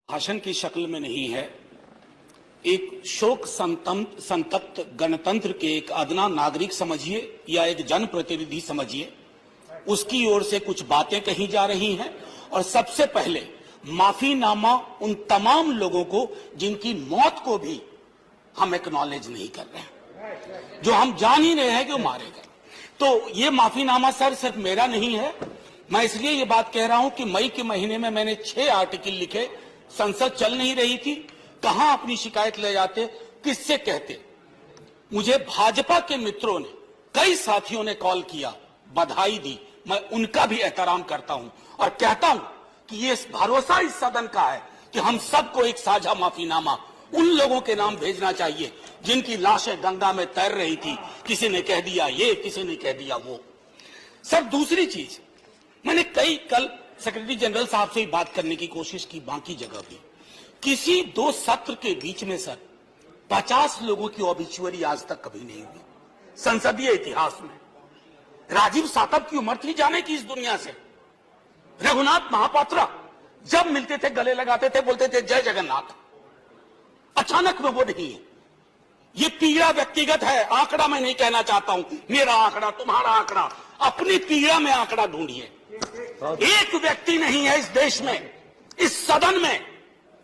भाषण की शक्ल में नहीं है, एक शोक संतप्त गणतंत्र के एक अदना नागरिक समझिए या एक जनप्रतिनिधि समझिए, उसकी ओर से कुछ बातें कही जा रही हैं। और सबसे पहले माफीनामा उन तमाम लोगों को जिनकी मौत को भी हम एक्नॉलेज नहीं कर रहे हैं, जो हम जान ही रहे हैं कि वो मारे गए। तो ये माफीनामा सर सिर्फ मेरा नहीं है। मैं इसलिए ये बात कह रहा हूं कि मई के महीने में मैंने 6 आर्टिकल लिखे। संसद चल नहीं रही थी, कहां अपनी शिकायत ले जाते, किससे कहते। मुझे भाजपा के मित्रों ने, कई साथियों ने कॉल किया, बधाई दी। मैं उनका भी एहतराम करता हूं और कहता हूं कि ये भरोसा इस सदन का है कि हम सबको एक साझा माफीनामा उन लोगों के नाम भेजना चाहिए जिनकी लाशें गंगा में तैर रही थी। किसी ने कह दिया ये, किसी ने कह दिया वो। सर दूसरी चीज, मैंने कल सेक्रेटरी जनरल साहब से बात करने की कोशिश की, बाकी जगह भी। किसी 2 सत्र के बीच में सर 50 लोगों की ऑबिचुअरी आज तक कभी नहीं हुई संसदीय इतिहास में। राजीव सातव की उम्र थी जाने की इस दुनिया से। रघुनाथ महापात्रा जब मिलते थे गले लगाते थे, बोलते थे जय जगन्नाथ। अचानक में वो नहीं है। ये पीड़ा व्यक्तिगत है, आंकड़ा मैं नहीं कहना चाहता हूं, मेरा आंकड़ा, तुम्हारा आंकड़ा। अपनी पीड़ा में आंकड़ा ढूंढिए। एक व्यक्ति नहीं है इस देश में, इस सदन में,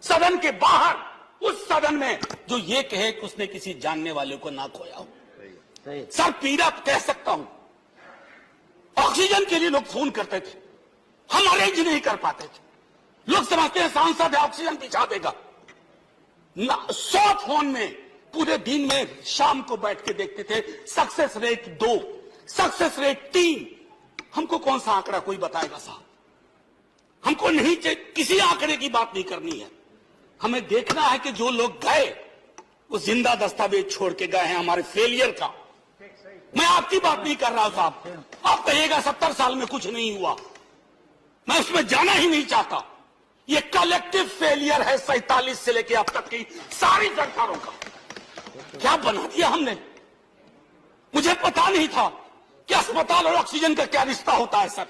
सदन के बाहर, उस सदन में जो ये कहे कि उसने किसी जानने वाले को ना खोया हो। सर पीड़ा कह सकता हूं। ऑक्सीजन के लिए लोग फोन करते थे, हम अरेंज नहीं कर पाते थे। लोग समझते हैं सांसद है, ऑक्सीजन पहुंचा देगा। 100 फोन में पूरे दिन में शाम को बैठ के देखते थे, सक्सेस रेट 2, सक्सेस रेट 3। हमको कौन सा आंकड़ा कोई बताएगा साहब? हमको नहीं, किसी आंकड़े की बात नहीं करनी है। हमें देखना है कि जो लोग गए वो जिंदा दस्तावेज छोड़ के गए हैं हमारे फेलियर का। मैं आपकी बात नहीं कर रहा हूं साहब। आप कहिएगा 70 साल में कुछ नहीं हुआ, मैं उसमें जाना ही नहीं चाहता। ये कलेक्टिव फेलियर है 47 से लेकर अब तक की सारी सरकारों का। क्या बना दिया हमने? मुझे पता नहीं था कि अस्पताल और ऑक्सीजन का क्या रिश्ता होता है सर।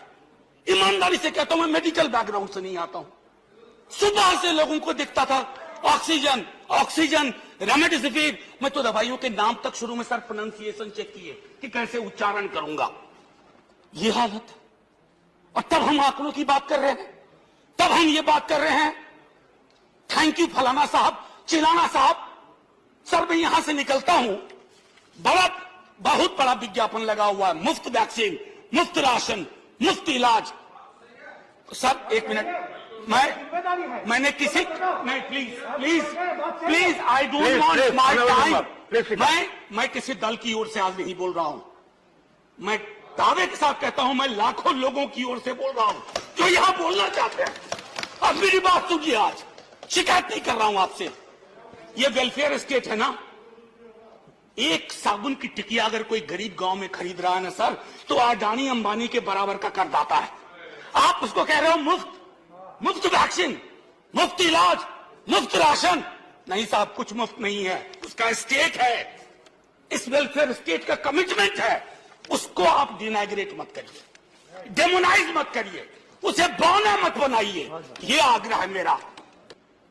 ईमानदारी से कहता हूं, मैं मेडिकल बैकग्राउंड से नहीं आता हूं। सुबह से लोगों को दिखता था ऑक्सीजन ऑक्सीजन, रेमडेसिविर। मैं तो दवाइयों के नाम तक शुरू में सर प्रोनाउंसिएशन चेक किए कि कैसे उच्चारण करूंगा। ये हालत है। और तब हम आंकड़ों की बात कर रहे हैं, तब हम ये बात कर रहे हैं थैंक यू फलाना साहब, चिलाना साहब। सर मैं यहां से निकलता हूं, बहुत बड़ा विज्ञापन लगा हुआ है, मुफ्त वैक्सीन, मुफ्त राशन, मुफ्त इलाज। सर एक मिनट, मैंने किसी नहीं, please I don't want my time. मैं किसी दल की ओर से आज नहीं बोल रहा हूं। मैं दावे के साथ कहता हूं, मैं लाखों लोगों की ओर से बोल रहा हूं जो यहां बोलना चाहते हैं। अब मेरी बात सुनिए, आज शिकायत नहीं कर रहा हूं आपसे। ये वेलफेयर स्टेट है ना। एक साबुन की टिकिया अगर कोई गरीब गांव में खरीद रहा है ना सर, तो अडानी अंबानी के बराबर का करदाता है। आप उसको कह रहे हो मुफ्त वैक्सीन, मुफ्त इलाज, मुफ्त राशन। नहीं साहब, कुछ मुफ्त नहीं है, उसका स्टेट है। इस वेलफेयर स्टेट का कमिटमेंट है। उसको आप डिनाइग्रेट मत करिए, डेमोनाइज मत करिए, उसे बौना मत बनाइए। ये आग्रह है मेरा।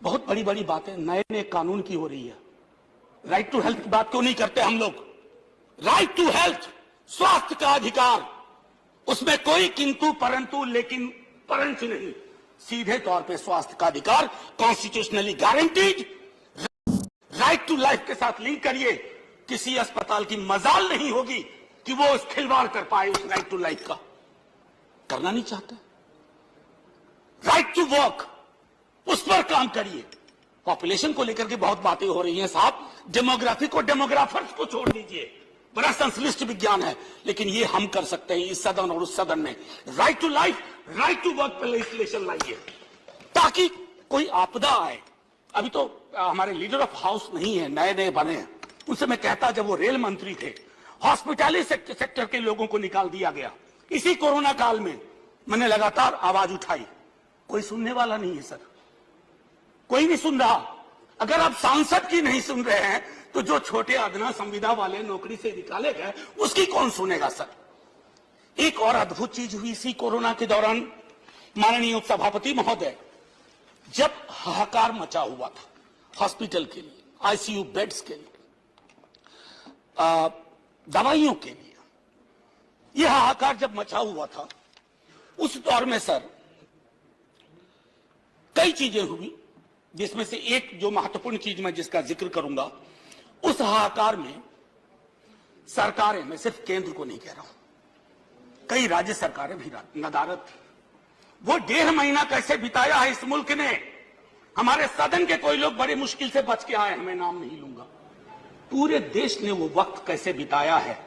बहुत बड़ी बड़ी बातें नए कानून की हो रही है। राइट टू हेल्थ की बात क्यों नहीं करते हम लोग? राइट टू हेल्थ, स्वास्थ्य का अधिकार, उसमें कोई किंतु परंतु लेकिन परंतु नहीं। सीधे तौर पे स्वास्थ्य का अधिकार constitutionally guaranteed. Right to life के साथ लिंक करिए। किसी अस्पताल की मजाल नहीं होगी कि वो उस खिलवाड़ कर पाए उस राइट टू लाइफ का। करना नहीं चाहते। राइट टू वर्क, उस पर काम करिए। पॉपुलेशन को लेकर के बहुत बातें हो रही हैं साहब। डेमोग्राफी को डेमोग्राफर्स को छोड़ दीजिए, बड़ा संश्लिष्ट विज्ञान है, लेकिन ये हम कर सकते हैं इस सदन और उस सदन में। Right to life, right to work पर लेजिस्लेशन लाइए ताकि कोई आपदा आए। अभी तो हमारे लीडर ऑफ हाउस नहीं है, नए बने हैं। उनसे मैं कहता, जब वो रेल मंत्री थे, हॉस्पिटैलिटी सेक्टर के लोगों को निकाल दिया गया। इसी कोरोना काल में मैंने लगातार आवाज उठाई, कोई सुनने वाला नहीं है सर, कोई नहीं सुन रहा। अगर आप सांसद की नहीं सुन रहे हैं तो जो छोटे अदना संविदा वाले नौकरी से निकाले गए उसकी कौन सुनेगा सर? एक और अद्भुत चीज हुई इसी कोरोना के दौरान, माननीय उपसभापति महोदय, जब हाहाकार मचा हुआ था हॉस्पिटल के लिए, आईसीयू बेड्स के लिए, दवाइयों के लिए, यह हाहाकार जब मचा हुआ था, उस दौर में सर कई चीजें हुई, जिसमें से एक जो महत्वपूर्ण चीज मैं जिसका जिक्र करूंगा, उस हाहाकार में सरकारें, मैं सिर्फ केंद्र को नहीं कह रहा हूं, कई राज्य सरकारें भी नदारद थी। वो 1.5 महीना कैसे बिताया है इस मुल्क ने, हमारे सदन के कोई लोग बड़ी मुश्किल से बच के आए हैं, मैं नाम नहीं लूंगा, पूरे देश ने वो वक्त कैसे बिताया है,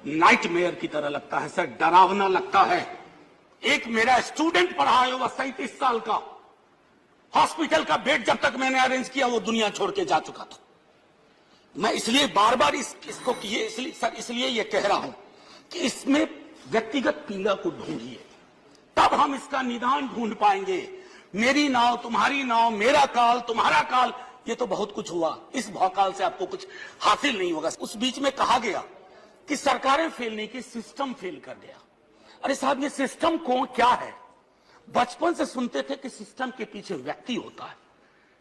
नाइटमेयर की तरह लगता है सर, डरावना लगता है। एक मेरा स्टूडेंट पढ़ा है, वह 37 साल का, हॉस्पिटल का बेड जब तक मैंने अरेंज किया वो दुनिया छोड़ के जा चुका था। मैं इसलिए बार बार इसको इसलिए ये कह रहा हूं कि इसमें व्यक्तिगत पीड़ा को ढूंढिए, तब हम इसका निदान ढूंढ पाएंगे। मेरी नाव तुम्हारी नाव, मेरा काल तुम्हारा काल, ये तो बहुत कुछ हुआ, इस भौकाल से आपको कुछ हासिल नहीं होगा। उस बीच में कहा गया कि सरकारें फेल नहीं की, सिस्टम फेल कर गया। अरे साहब, ये सिस्टम क्या है? बचपन से सुनते थे कि सिस्टम के पीछे व्यक्ति होता है,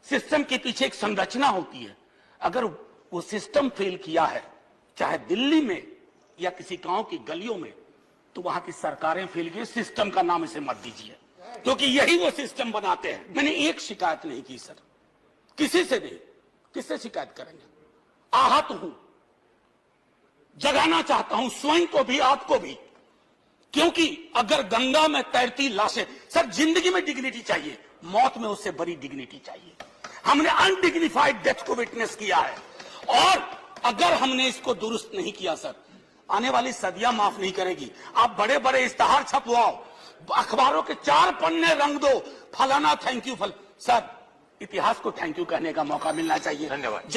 सिस्टम के पीछे एक संरचना होती है। अगर वो सिस्टम फेल किया है, चाहे दिल्ली में या किसी गांव की गलियों में, तो वहां की सरकारें फेल की। सिस्टम का नाम इसे मत दीजिए, क्योंकि यही वो सिस्टम बनाते हैं। मैंने एक शिकायत नहीं की सर, किसी से नहीं, किससे शिकायत करेंगे? आहत हूं, जगाना चाहता हूं स्वयं को भी, आपको भी, क्योंकि अगर गंगा में तैरती लाशें, सर जिंदगी में डिग्निटी चाहिए, मौत में उससे बड़ी डिग्निटी चाहिए। हमने अनडिग्निफाइड डेथ को विटनेस किया है, और अगर हमने इसको दुरुस्त नहीं किया सर, आने वाली सदियां माफ नहीं करेगी। आप बड़े बड़े इश्तहार छपवाओ, अखबारों के 4 पन्ने रंग दो, फलाना थैंक यू सर, इतिहास को थैंक यू कहने का मौका मिलना चाहिए। धन्यवाद।